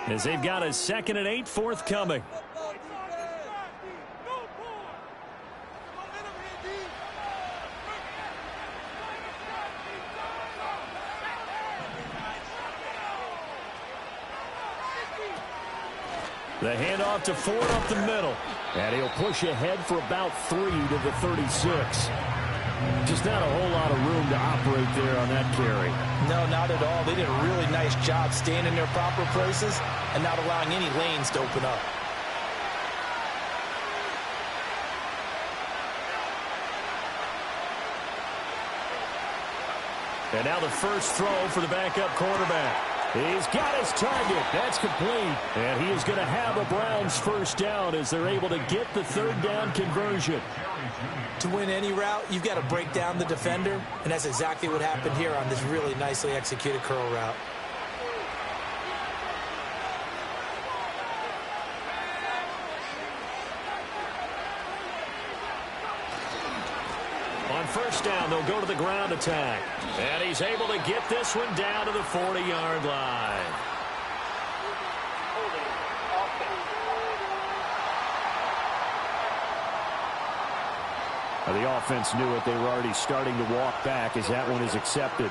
As they've got a 2nd and 8 forthcoming. The handoff to Ford up the middle. And he'll push ahead for about 3 to the 36. Just not a whole lot of room to operate there on that carry. No, not at all. They did a really nice job staying in their proper places and not allowing any lanes to open up. And now the first throw for the backup quarterback. He's got his target. That's complete. And he is going to have a Browns first down as they're able to get the 3rd down conversion. To win any route, you've got to break down the defender, and that's exactly what happened here on this really nicely executed curl route. On first down, they'll go to the ground attack. And he's able to get this one down to the 40-yard line. The offense knew it. They were already starting to walk back as that one is accepted.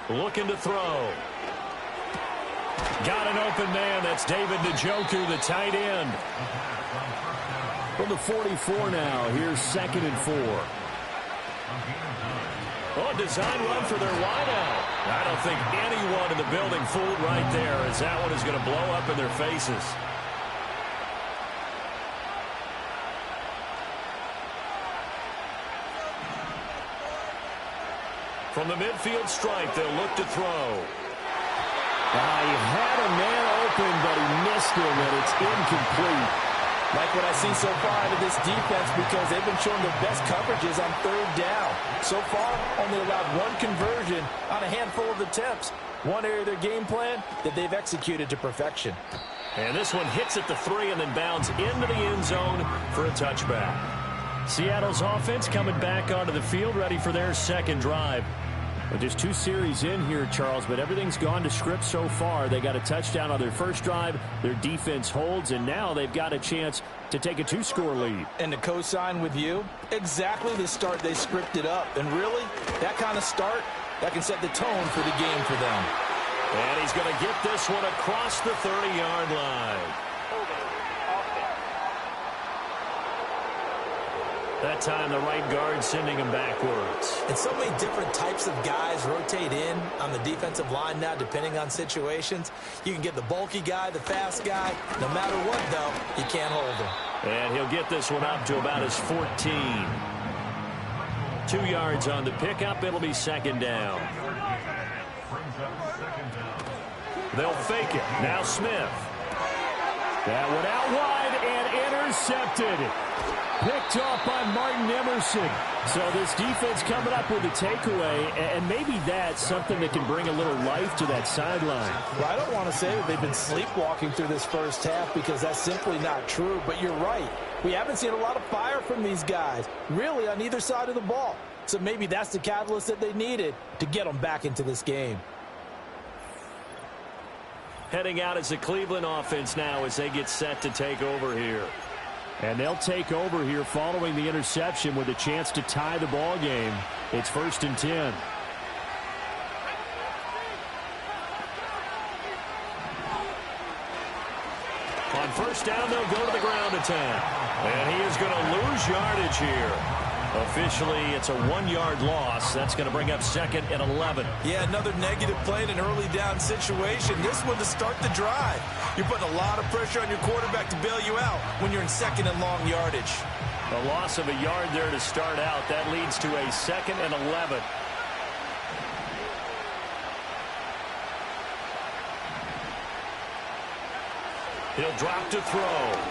Looking to throw. Got an open man. That's David Njoku, the tight end. From the 44 now. Here's 2nd and 4. Oh, design run for their wideout. I don't think anyone in the building fooled right there, as that one is going to blow up in their faces. From the midfield stripe, they'll look to throw. He had a man open, but he missed him, and it's incomplete. Like what I've seen so far out of this defense, because they've been showing their best coverages on 3rd down. So far, only allowed 1 conversion on a handful of attempts. One area of their game plan that they've executed to perfection. And this one hits at the 3 and then bounds into the end zone for a touchback. Seattle's offense coming back onto the field, ready for their 2nd drive. Well, just 2 series in here, Charles, but everything's gone to script so far. They got a touchdown on their first drive. Their defense holds, and now they've got a chance to take a 2-score lead. And to co-sign with you, exactly the start they scripted up. And really, that kind of start, that can set the tone for the game for them. And he's going to get this one across the 30-yard line. That time, the right guard sending him backwards. And so many different types of guys rotate in on the defensive line now, depending on situations. You can get the bulky guy, the fast guy. No matter what, though, you can't hold him. And he'll get this one up to about his 14. 2 yards on the pickup. It'll be 2nd down. They'll fake it. Now Smith. That one out wide and intercepted. Picked off by Martin Emerson. So this defense coming up with a takeaway, and maybe that's something that can bring a little life to that sideline. Well, I don't want to say that they've been sleepwalking through this first half, because that's simply not true. But you're right. We haven't seen a lot of fire from these guys, really, on either side of the ball. So maybe that's the catalyst that they needed to get them back into this game. Heading out as the Cleveland offense now as they get set to take over here. And they'll take over here following the interception with a chance to tie the ball game. It's 1st and 10. On first down, they'll go to the ground attack. And he is going to lose yardage here. Officially, it's a 1-yard loss. That's going to bring up 2nd and 11. Yeah, another negative play in an early down situation. This one to start the drive. You're putting a lot of pressure on your quarterback to bail you out when you're in 2nd and long yardage. A loss of a yard there to start out. That leads to a 2nd and 11. He'll drop to throw.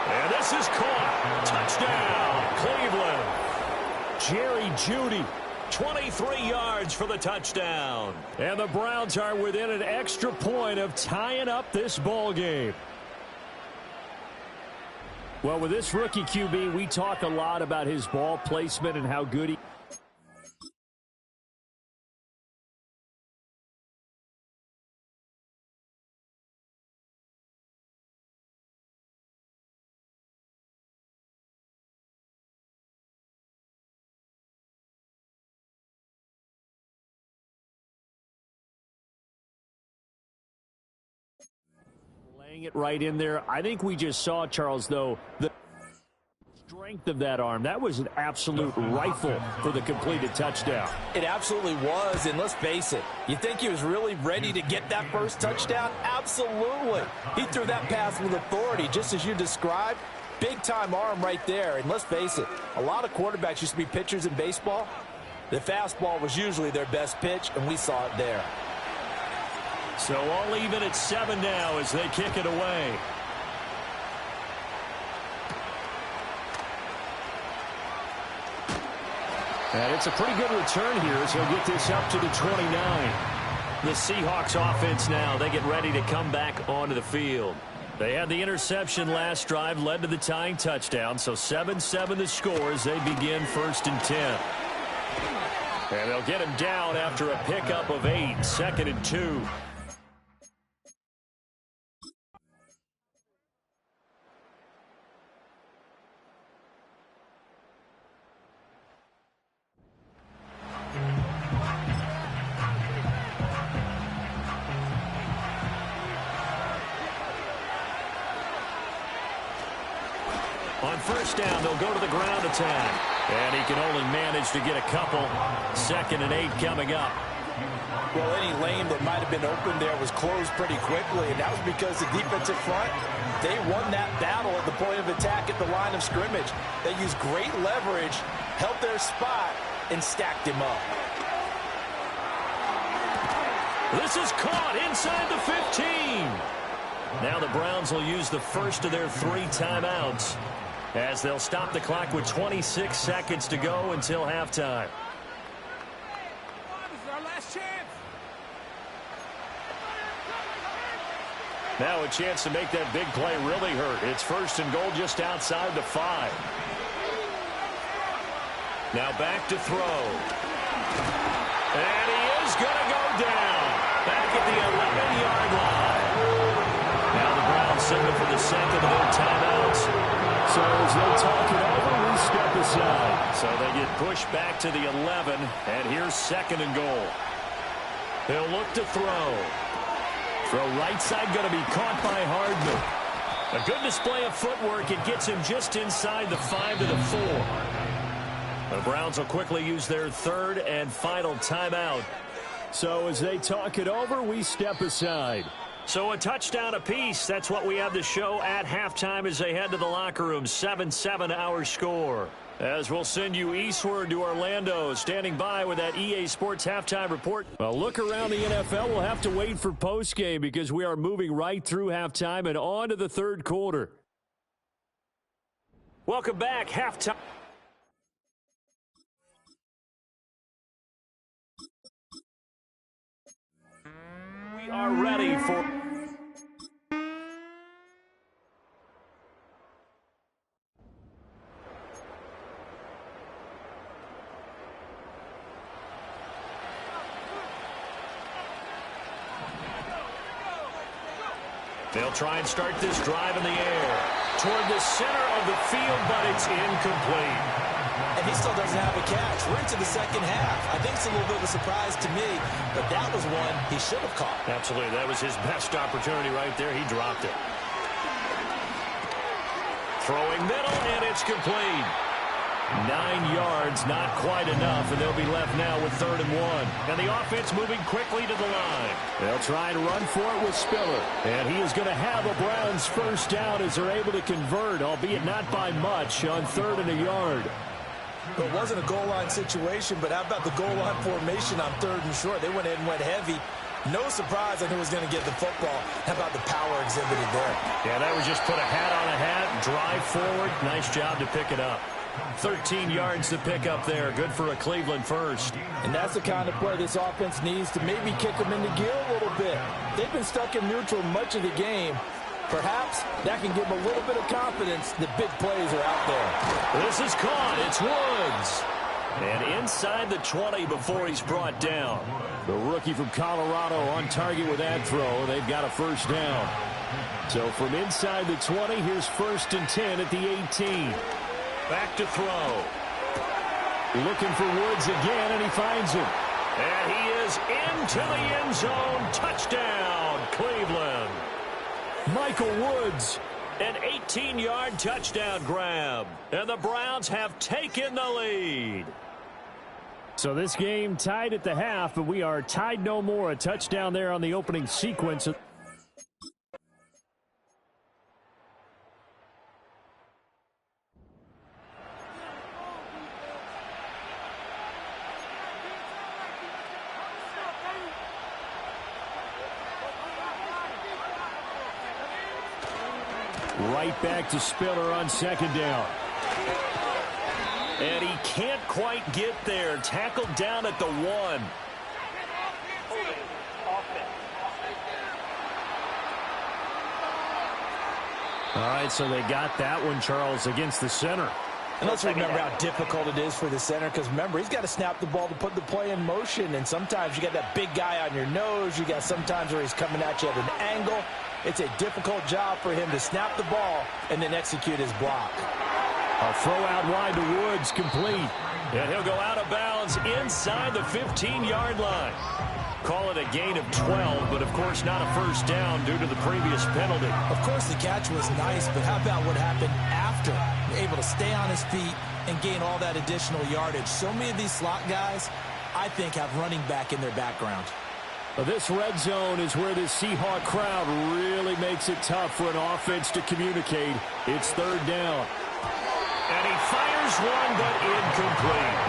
And this is caught. Touchdown, Cleveland. Jerry Jeudy 23 yards for the touchdown. And the Browns are within an extra point of tying up this ball game. Well, with this rookie QB, we talk a lot about his ball placement and how good he is. Laying it right in there. I think we just saw, Charles, though, the strength of that arm. That was an absolute rifle for the completed touchdown. It absolutely was, and let's face it, you think he was really ready to get that first touchdown? Absolutely. He threw that pass with authority, just as you described. Big-time arm right there, and let's face it, a lot of quarterbacks used to be pitchers in baseball. The fastball was usually their best pitch, and we saw it there. So all even at 7 now as they kick it away. And it's a pretty good return here as he'll get this up to the 29. The Seahawks offense now, they get ready to come back onto the field. They had the interception last drive, led to the tying touchdown, so 7-7 the score as they begin 1st and 10. And they'll get him down after a pickup of 8, 2nd and 2. On 1st down, they'll go to the ground attack. And he can only manage to get a couple. 2nd and 8 coming up. Well, any lane that might have been open there was closed pretty quickly, and that was because the defensive front, they won that battle at the point of attack at the line of scrimmage. They used great leverage, held their spot, and stacked him up. This is caught inside the 15. Now the Browns will use the first of their 3 timeouts as they'll stop the clock with 26 seconds to go until halftime. This is our last chance. Now a chance to make that big play really hurt. It's 1st and goal just outside the 5. Now back to throw. And he is going to go down. Back at the 11-yard line. Now the Browns signal for the 2nd of their timeouts. So as they talk it over, we step aside. So they get pushed back to the 11, and here's 2nd and goal. They'll look to throw. Throw right side going to be caught by Hardman. A good display of footwork. It gets him just inside the 5 to the 4. The Browns will quickly use their 3rd and final timeout. So as they talk it over, we step aside. So a touchdown apiece. That's what we have to show at halftime as they head to the locker room. 7-7 our score. As we'll send you eastward to Orlando, standing by with that EA Sports halftime report. Well, look around the NFL. We'll have to wait for postgame because we are moving right through halftime and on to the 3rd quarter. Welcome back. Halftime. We are ready for... They'll try and start this drive in the air toward the center of the field, but it's incomplete. And he still doesn't have a catch. We're into the 2nd half. I think it's a little bit of a surprise to me, but that was one he should have caught. Absolutely. That was his best opportunity right there. He dropped it. Throwing middle, and it's complete. 9 yards, not quite enough, and they'll be left now with 3rd and 1. And the offense moving quickly to the line. They'll try and run for it with Spiller. And he is going to have a Browns 1st down as they're able to convert, albeit not by much, on 3rd and a yard. Well, it wasn't a goal line situation, but how about the goal line formation on 3rd and short? They went in and went heavy. No surprise on who was going to get the football. How about the power exhibited there? Yeah, that was just put a hat on a hat, drive forward. Nice job to pick it up. 13 yards to pick up there. Good for a Cleveland first. And that's the kind of play this offense needs to maybe kick them into gear a little bit. They've been stuck in neutral much of the game. Perhaps that can give them a little bit of confidence that big plays are out there. This is caught. It's Woods. And inside the 20 before he's brought down. The rookie from Colorado on target with that throw. They've got a first down. So from inside the 20, here's 1st and 10 at the 18. Back to throw. Looking for Woods again, and he finds him. And he is into the end zone. Touchdown, Cleveland. Michael Woods, an 18-yard touchdown grab. And the Browns have taken the lead. So this game tied at the half, but we are tied no more. A touchdown there on the opening sequence. Right back to Spiller on 2nd down. And he can't quite get there. Tackled down at the 1. All right, so they got that one, Charles, against the center. And let's remember how difficult it is for the center, because remember, he's got to snap the ball to put the play in motion, and sometimes you got that big guy on your nose. You got sometimes where he's coming at you at an angle. It's a difficult job for him to snap the ball and then execute his block. A throw out wide to Woods, complete. And he'll go out of bounds inside the 15-yard line. Call it a gain of 12, but of course not a first down due to the previous penalty. Of course the catch was nice, but how about what happened after? Able to stay on his feet and gain all that additional yardage. So many of these slot guys, I think, have running back in their background. This red zone is where the Seahawk crowd really makes it tough for an offense to communicate. It's 3rd down. And he fires one, but incomplete.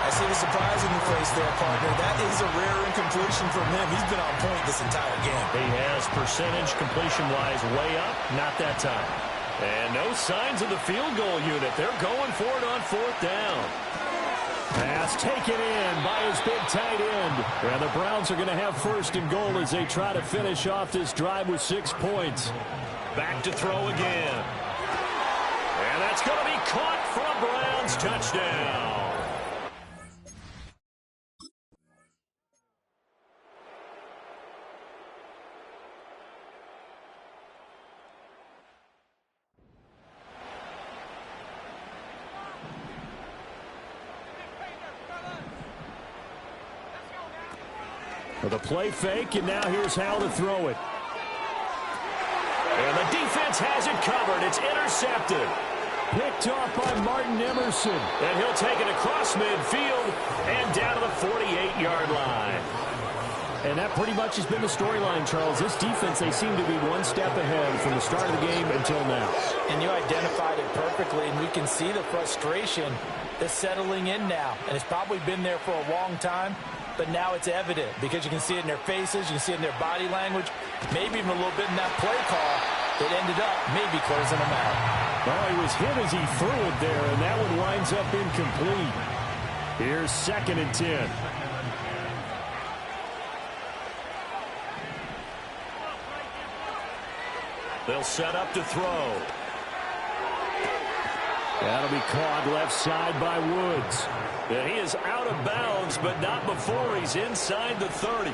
I see the surprise in your face there, partner. That is a rare incompletion from him. He's been on point this entire game. He has percentage completion-wise way up, not that time. And no signs of the field goal unit. They're going for it on 4th down. Pass taken in by his big tight end. And the Browns are going to have 1st and goal as they try to finish off this drive with 6 points. Back to throw again. And that's going to be caught for a Browns touchdown. For the play fake, and now here's how to throw it. And the defense has it covered. It's intercepted. Picked off by Martin Emerson. And he'll take it across midfield and down to the 48-yard line. And that pretty much has been the storyline, Charles. This defense, they seem to be one step ahead from the start of the game until now. And you identified it perfectly, and we can see the frustration that's settling in now. And it's probably been there for a long time. But now it's evident because you can see it in their faces, you can see it in their body language, maybe even a little bit in that play call that ended up maybe closing them out. Well, he was hit as he threw it there, and that one winds up incomplete. Here's 2nd and 10. They'll set up to throw. That'll be caught left side by Woods. And he is out of bounds, but not before he's inside the 30.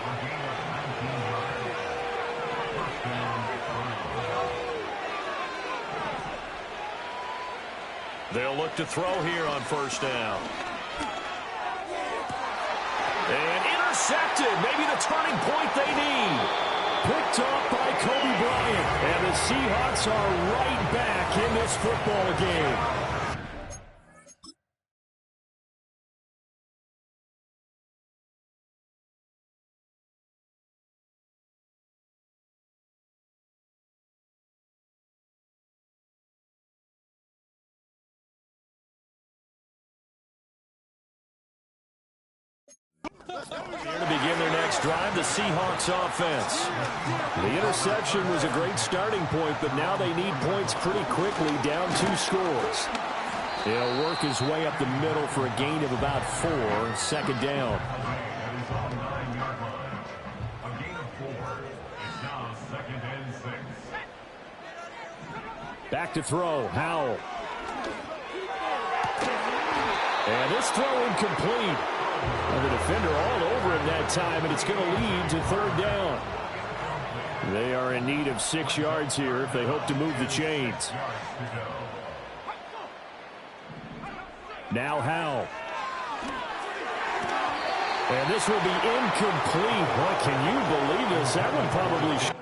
They'll look to throw here on 1st down. And intercepted. Maybe the turning point they need. Picked off by Kobe Bryant. And the Seahawks are right back in this football game. Here to begin their next drive, the Seahawks offense. The interception was a great starting point, but now they need points pretty quickly, down 2 scores. He'll work his way up the middle for a gain of about 4. 2nd down. Back to throw. Howell. And this throw incomplete. And the defender all over him that time, and it's going to lead to 3rd down. They are in need of 6 yards here if they hope to move the chains. Now Howell. And this will be incomplete. Boy, can you believe this? That one probably should.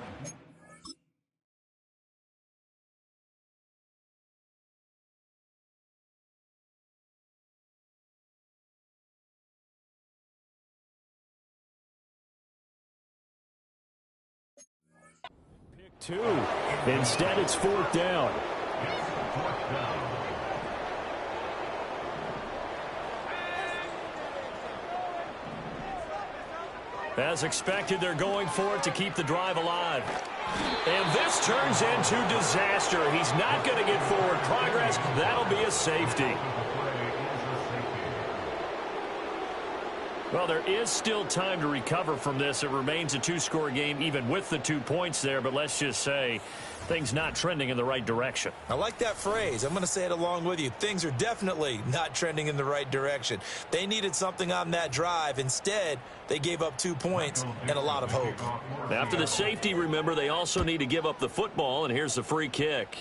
Pick 2. Instead, it's 4th down. As expected, they're going for it to keep the drive alive. And this turns into disaster. He's not going to get forward progress. That'll be a safety. Well, there is still time to recover from this. It remains a 2-score game even with the 2 points there, but let's just say things not trending in the right direction. I like that phrase. I'm going to say it along with you. Things are definitely not trending in the right direction. They needed something on that drive. Instead, they gave up 2 points and a lot of hope. After the safety, remember, they also need to give up the football, and here's the free kick.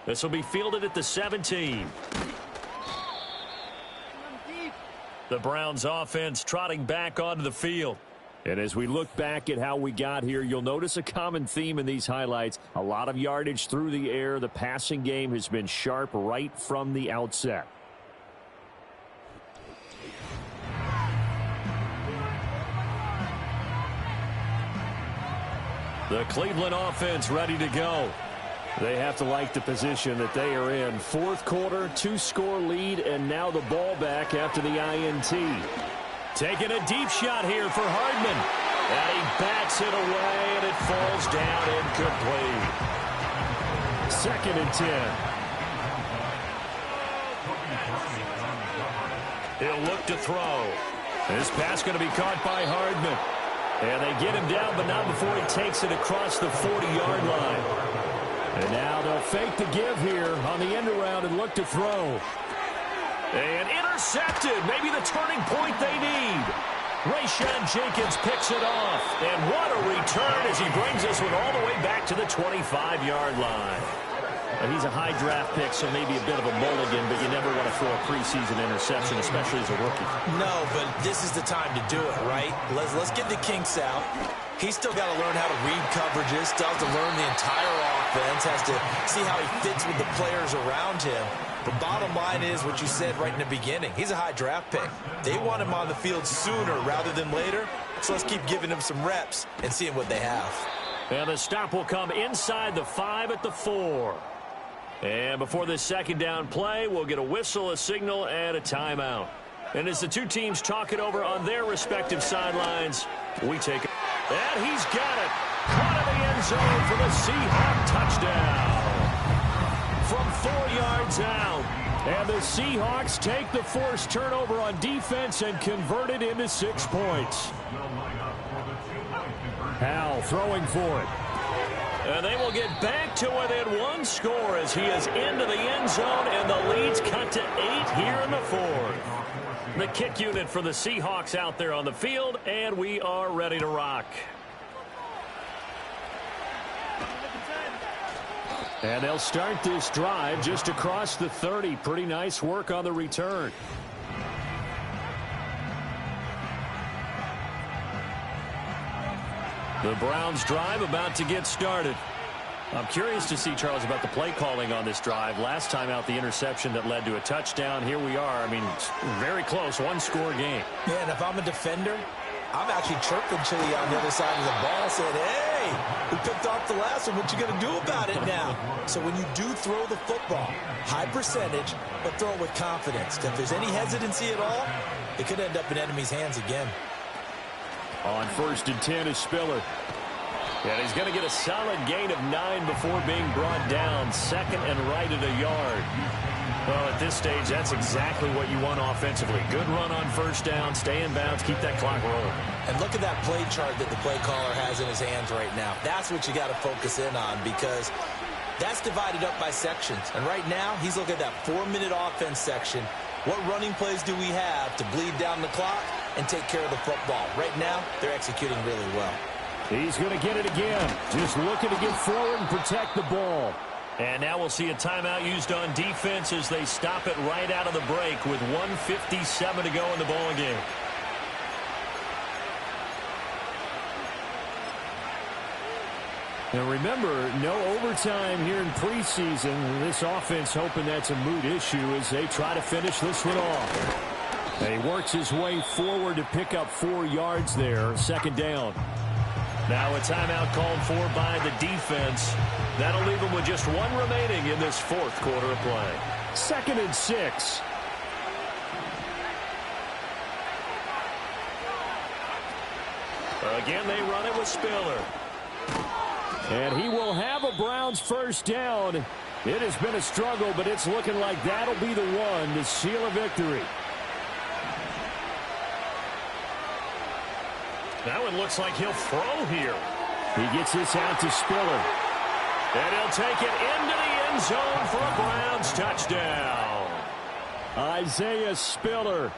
This will be fielded at the 17. The Browns offense trotting back onto the field. And as we look back at how we got here, you'll notice a common theme in these highlights. A lot of yardage through the air. The passing game has been sharp right from the outset. The Cleveland offense ready to go. They have to like the position that they are in. 4th quarter, 2-score lead, and now the ball back after the INT. Taking a deep shot here for Hardman. And he bats it away, and it falls down incomplete. 2nd and 10. He'll look to throw. This pass going to be caught by Hardman. And they get him down, but not before he takes it across the 40-yard line. And now they'll fake the give here on the end around and look to throw. And intercepted. Maybe the turning point they need. Rayshon Jenkins picks it off. And what a return as he brings this one all the way back to the 25-yard line. And he's a high draft pick, so maybe a bit of a mulligan, but you never want to throw a preseason interception, especially as a rookie. No, but this is the time to do it, right? Let's get the kinks out. He's still got to learn how to read coverages, still has to learn the entire offense, has to see how he fits with the players around him. The bottom line is what you said right in the beginning. He's a high draft pick. They want him on the field sooner rather than later, so let's keep giving him some reps and seeing what they have. And the stop will come inside the 5 at the 4. And before this 2nd down play, we'll get a whistle, a signal, and a timeout. And as the 2 teams talk it over on their respective sidelines, we take it. And he's got it. Caught in the end zone for the Seahawk touchdown. From 4 yards out. And the Seahawks take the forced turnover on defense and convert it into 6 points. Howell throwing for it. And they will get back to within 1 score as he is into the end zone, and the lead's cut to 8 here in the 4th. The kick unit for the Seahawks out there on the field, and we are ready to rock. And they'll start this drive just across the 30. Pretty nice work on the return. The Browns drive about to get started. I'm curious to see, Charles, about the play calling on this drive. Last time out, the interception that led to a touchdown. Here we are. I mean, very close, 1-score game. Yeah, and if I'm a defender, I'm actually chirping Chili on the other side of the ball saying, hey, we picked off the last one. What you going to do about it now? So when you do throw the football, high percentage, but throw it with confidence. If there's any hesitancy at all, it could end up in enemy's hands again. On 1st and 10 is Spiller. And he's going to get a solid gain of 9 before being brought down. 2nd and right at a yard. Well, at this stage, that's exactly what you want offensively. Good run on first down, stay in bounds, keep that clock rolling. And look at that play chart that the play caller has in his hands right now. That's what you got to focus in on, because that's divided up by sections. And right now, he's looking at that 4-minute offense section. What running plays do we have to bleed down the clock and take care of the football? Right now, they're executing really well. He's going to get it again. Just looking to get forward and protect the ball. And now we'll see a timeout used on defense as they stop it right out of the break with 1:57 to go in the ball game. Now remember, no overtime here in preseason. This offense hoping that's a moot issue as they try to finish this one off. And he works his way forward to pick up 4 yards there. Second down. Now a timeout called for by the defense. That'll leave them with just 1 remaining in this 4th quarter of play. 2nd and 6. Again, they run it with Spiller. And he will have a Browns first down. It has been a struggle, but it's looking like that'll be the one to seal a victory. That one looks like he'll throw here. He gets this out to Spiller. And he'll take it into the end zone for a Browns touchdown. Isaiah Spiller.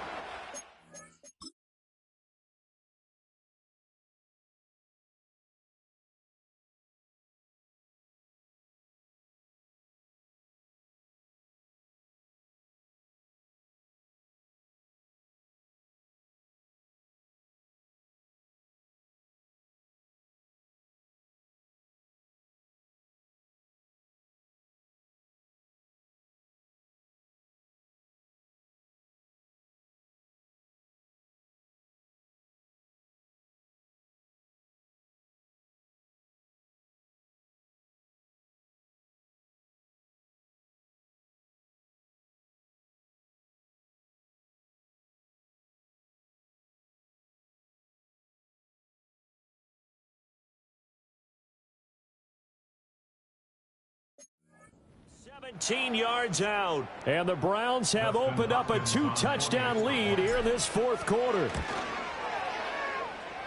Yards out, and the Browns have opened up a 2-touchdown lead here in this 4th quarter.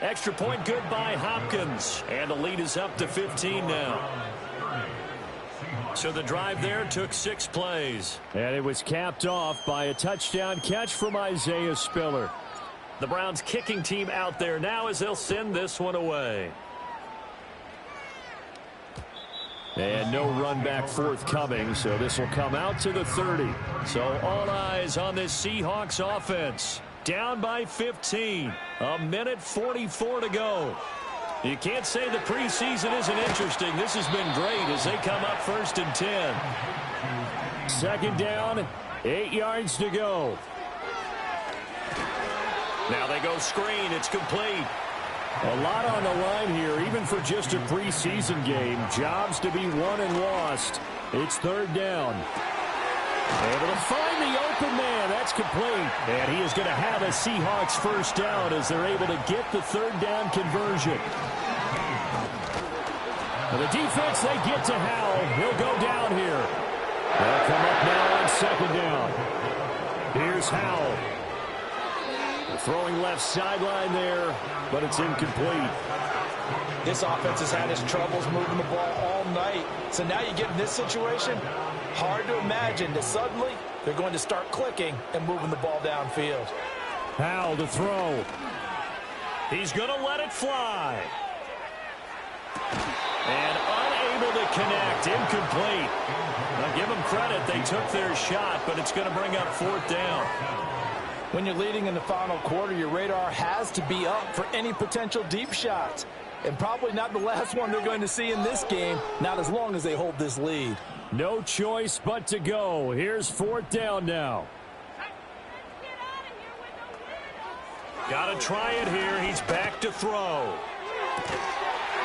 Extra point good by Hopkins, and the lead is up to 15 now. So the drive there took 6 plays, and it was capped off by a touchdown catch from Isaiah Spiller. The Browns kicking team out there now as they'll send this one away. And no run back forthcoming, so this will come out to the 30. So all eyes on this Seahawks offense. Down by 15. 1:44 to go. You can't say the preseason isn't interesting. This has been great as they come up 1st and 10. 2nd down, 8 yards to go. Now they go screen. It's complete. A lot on the line here, even for just a preseason game. Jobs to be won and lost. It's 3rd down. Able to find the open man. That's complete. And he is going to have a Seahawks first down as they're able to get the 3rd down conversion. And the defense, they get to Howell. He'll go down here. They'll come up now on 2nd down. Here's Howell. Throwing left sideline there, but it's incomplete. This offense has had its troubles moving the ball all night. So now you get in this situation, hard to imagine that suddenly they're going to start clicking and moving the ball downfield. Howell to throw. He's going to let it fly. And unable to connect, incomplete. Now give them credit, they took their shot, but it's going to bring up 4th down. When you're leading in the final quarter, your radar has to be up for any potential deep shots. And probably not the last one they're going to see in this game, not as long as they hold this lead. No choice but to go. Here's 4th down now. Got to try it here. He's back to throw.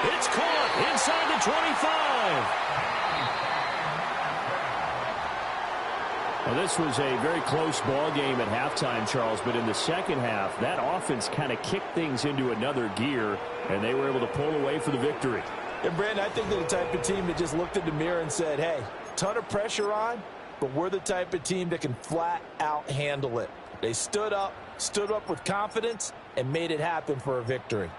It's caught inside the 25. Well, this was a very close ball game at halftime, Charles, but in the second half, that offense kind of kicked things into another gear, and they were able to pull away for the victory. And, Brandon, I think they're the type of team that just looked in the mirror and said, hey, ton of pressure on, but we're the type of team that can flat out handle it. They stood up with confidence, and made it happen for a victory.